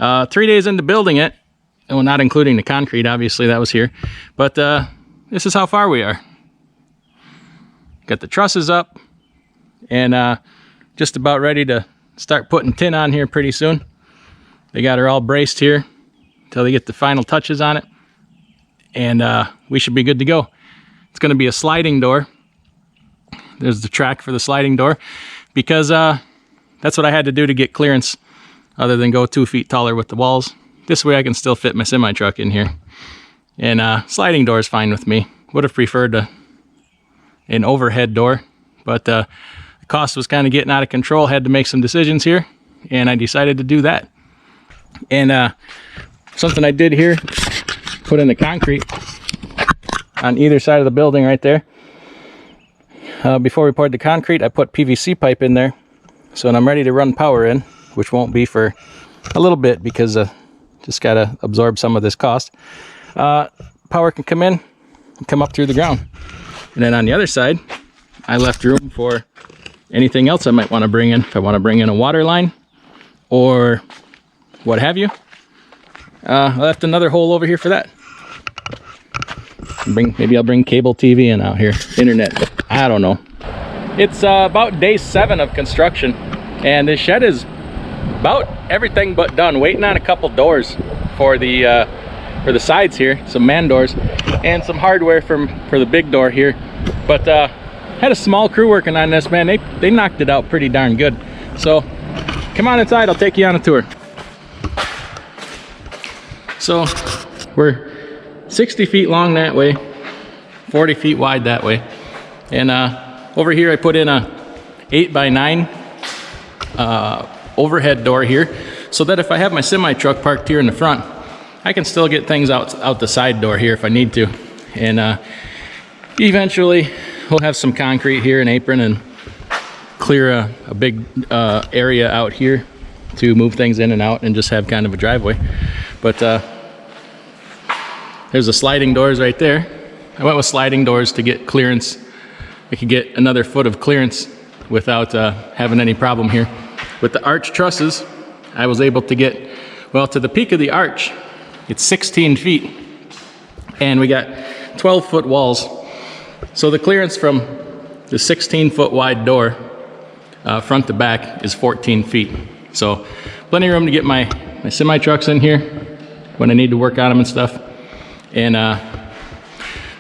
3 days into building it, well, not including the concrete, obviously that was here, but this is how far we are. Got the trusses up, and just about ready to start putting tin on here pretty soon. They got her all braced here until they get the final touches on it, and we should be good to go. It's going to be a sliding door. There's the track for the sliding door, because that's what I had to do to get clearance, other than go 2 feet taller with the walls. This way I can still fit my semi-truck in here. And sliding door is fine with me. Would have preferred an overhead door, but the cost was kind of getting out of control. Had to make some decisions here, and I decided to do that. And something I did here, put in the concrete on either side of the building right there. Before we poured the concrete, I put PVC pipe in there. So when I'm ready to run power in, which won't be for a little bit because just got to absorb some of this cost, power can come in and come up through the ground. And then on the other side, I left room for anything else I might want to bring in. If I want to bring in a water line or what have you, I left another hole over here for that. Maybe I'll bring cable TV in out here, internet, but I don't know. It's about day 7 of construction, and this shed is about everything but done. Waiting on a couple doors for the sides here, some man doors, and some hardware for the big door here. But had a small crew working on this, man. They knocked it out pretty darn good. So come on inside, I'll take you on a tour. So we're 60 feet long that way, 40 feet wide that way, and over here I put in a 8x9 overhead door here, so that if I have my semi truck parked here in the front, I can still get things out the side door here if I need to. And eventually we'll have some concrete here, an apron, and clear a big area out here to move things in and out and just have kind of a driveway. But there's the sliding doors right there. I went with sliding doors to get clearance. I could get another foot of clearance without having any problem here. With the arch trusses, I was able to get, well, to the peak of the arch, it's 16 feet. And we got 12-foot walls. So the clearance from the 16-foot wide door, front to back, is 14 feet. So plenty of room to get my semi-trucks in here when I need to work on them and stuff. And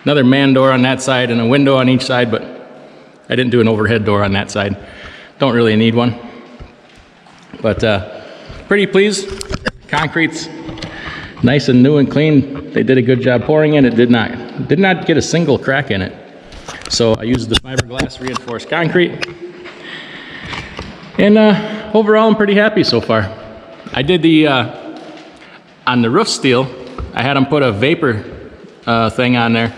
another man door on that side and a window on each side, but I didn't do an overhead door on that side. Don't really need one. But pretty pleased. Concrete's nice and new and clean. They did a good job pouring in. It did not get a single crack in it. So I used the fiberglass reinforced concrete. And overall, I'm pretty happy so far. I did the on the roof steel, I had them put a vapor thing on there.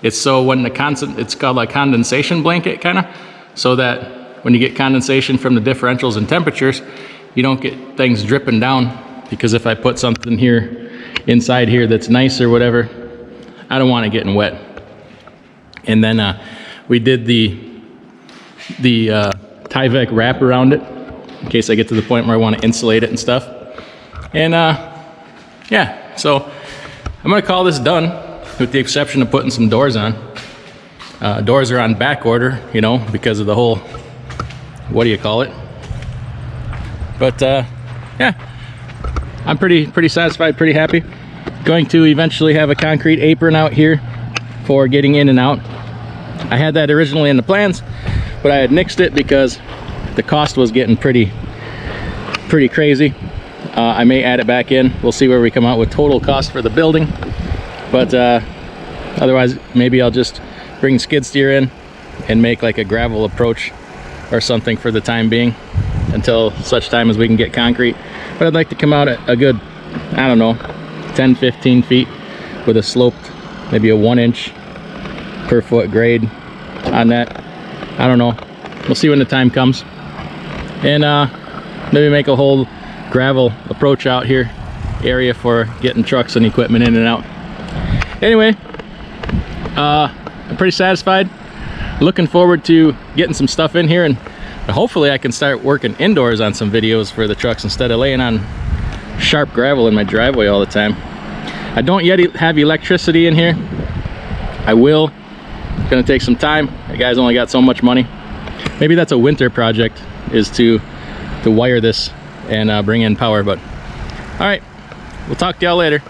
It's so when it's called like condensation blanket kind of, so that when you get condensation from the differentials in temperatures, you don't get things dripping down. Because if I put something here inside here that's nice or whatever, I don't want it getting wet. And then we did the Tyvek wrap around it in case I get to the point where I want to insulate it and stuff. And yeah, so I'm gonna call this done, with the exception of putting some doors on. Doors are on back order, you know, because of the whole, what do you call it? But yeah, I'm pretty satisfied, pretty happy. Going to eventually have a concrete apron out here for getting in and out. I had that originally in the plans, but I had nixed it because the cost was getting pretty crazy. I may add it back in. We'll see where we come out with total cost for the building. But otherwise, maybe I'll just bring skid steer in and make like a gravel approach or something for the time being until such time as we can get concrete. But I'd like to come out at a good, I don't know, 10-15 feet with a sloped, maybe a 1-inch per foot grade on that. I don't know. We'll see when the time comes. And maybe make a whole gravel approach out here area for getting trucks and equipment in and out. Anyway, I'm pretty satisfied. Looking forward to getting some stuff in here, and hopefully I can start working indoors on some videos for the trucks instead of laying on sharp gravel in my driveway all the time. I don't yet have electricity in here. I will. It's gonna take some time. The guy's only got so much money. Maybe that's a winter project, is to wire this and bring in power. But all right, we'll talk to y'all later.